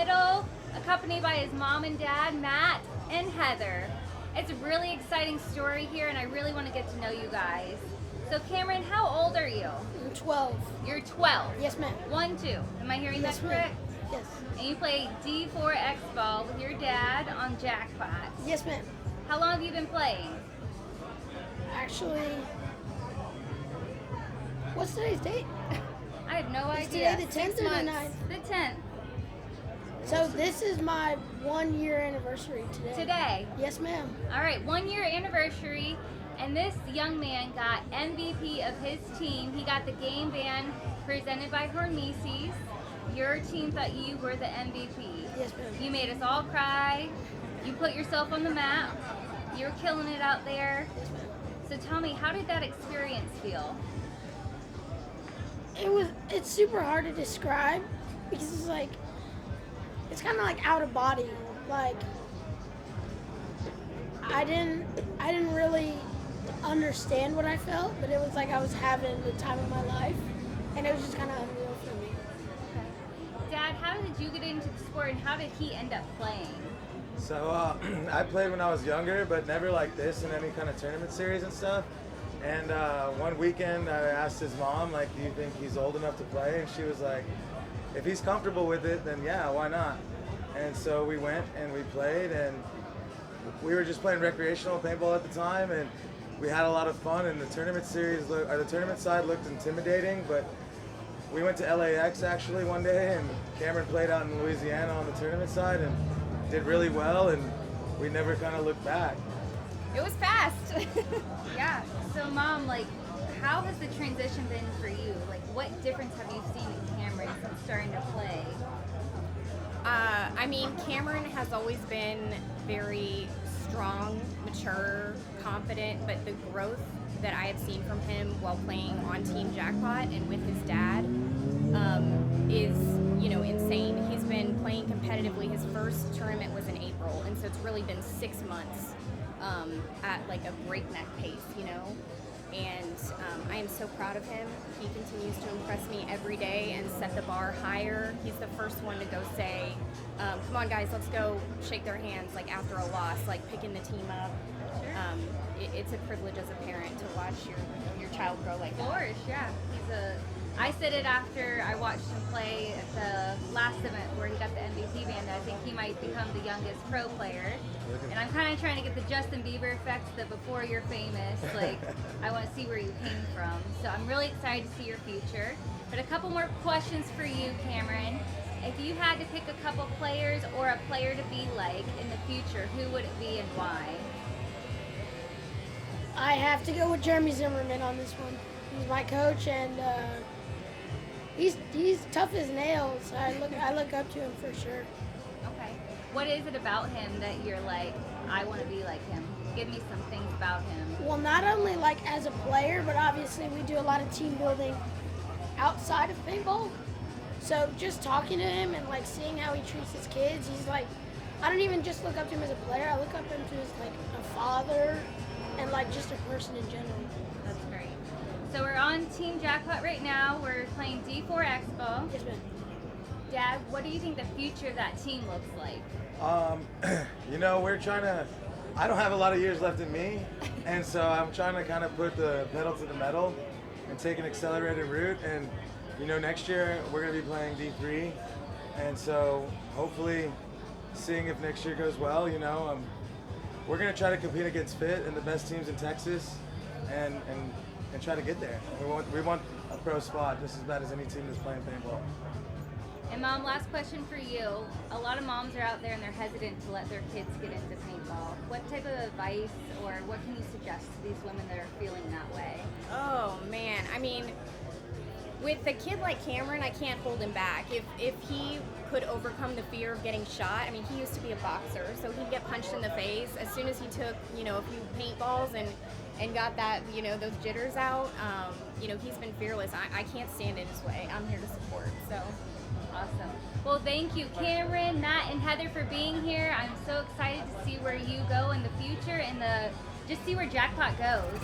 middle, accompanied by his mom and dad, Matt and Heather. It's a really exciting story here, and I really want to get to know you guys. So Cameron, how old are you? I'm 12. You're 12. Yes, ma'am. 1-2. Am I hearing Yes, that ma'am. correct? Yes. And you play D4X ball with your dad on JackPot. Yes, ma'am. How long have you been playing? Actually, what's today's date? I have no Is idea. today the 10th or the 9th? The 10th. So this is my 1-year anniversary today. Today. Yes, ma'am. All right, 1-year anniversary, and this young man got MVP of his team. He got the GameBand presented by Hormesis. Your team thought you were the MVP. Yes, ma'am. You made us all cry. You put yourself on the map. You're killing it out there. Yes, ma'am. So tell me, how did that experience feel? It's super hard to describe because it's kind of like out of body. Like I didn't really understand what I felt, but it was like I was having the time of my life, and it was just kind of unreal for me. Okay. Dad, how did you get into the sport, and how did he end up playing? So I played when I was younger, but never like this in any kind of tournament series and stuff. And one weekend I asked his mom, like, do you think he's old enough to play? And she was like, if he's comfortable with it, then yeah, why not? And so we went and we played, and we were just playing recreational paintball at the time, and we had a lot of fun. And the tournament series, or the tournament side looked intimidating, but we went to LAX actually one day, and Cameron played out in Louisiana on the tournament side and did really well, and we never kind of looked back. It was fast. Yeah. So Mom, like, how has the transition been for you? Like, what difference have you seen in Cameron since starting to play? I mean, Cameron has always been very strong, mature, confident, but the growth that I have seen from him while playing on Team JackPot and with his dad is, insane. He's been playing competitively. His first tournament was in April, and so it's really been 6 months at like a breakneck pace, and I am so proud of him. He continues to impress me every day and set the bar higher. He's the first one to go say, come on guys, let's go shake their hands, like after a loss, like picking the team up. Sure. It's a privilege as a parent to watch your child grow like that. Of course, yeah. I said it after I watched him play at the last event where he got the MVP band. I think he might become the youngest pro player. And I'm kind of trying to get the Justin Bieber effect, that before you're famous, like, I want to see where you came from. So I'm really excited to see your future. But a couple more questions for you, Cameron. If you had to pick a couple players or a player to be like in the future, who would it be and why? I have to go with Jeremy Zimmerman on this one. He's my coach, and he's tough as nails. I look up to him for sure. Okay. What is it about him that you're like, I want to be like him? Give me some things about him. Well, not only like as a player, but obviously we do a lot of team building outside of paintball. So just talking to him and like seeing how he treats his kids, he's like, I don't even just look up to him as a player. I look up to him as like a father and like just a person in general. That's great. So we're on Team JackPot right now. We're playing D4X ball. Yes, ma'am. Dad, what do you think the future of that team looks like? We're trying to, I don't have a lot of years left in me, and so I'm trying to kind of put the pedal to the metal and take an accelerated route. And, next year we're going to be playing D3, and so hopefully seeing if next year goes well, we're going to try to compete against Fit and the best teams in Texas and try to get there. We want a pro spot just as bad as any team that's playing paintball. And Mom, last question for you. A lot of moms are out there and they're hesitant to let their kids get into paintball. What type of advice or what can you suggest to these women that are feeling that way? Oh man, I mean, with a kid like Cameron, I can't hold him back. If he could overcome the fear of getting shot, I mean, he used to be a boxer, so he'd get punched in the face. As soon as he took, a few paintballs and got that, those jitters out, he's been fearless. I can't stand in his way. I'm here to support, so. Awesome. Well, thank you, Cameron, Matt, and Heather for being here. I'm so excited to see where you go in the future and just see where JackPot goes.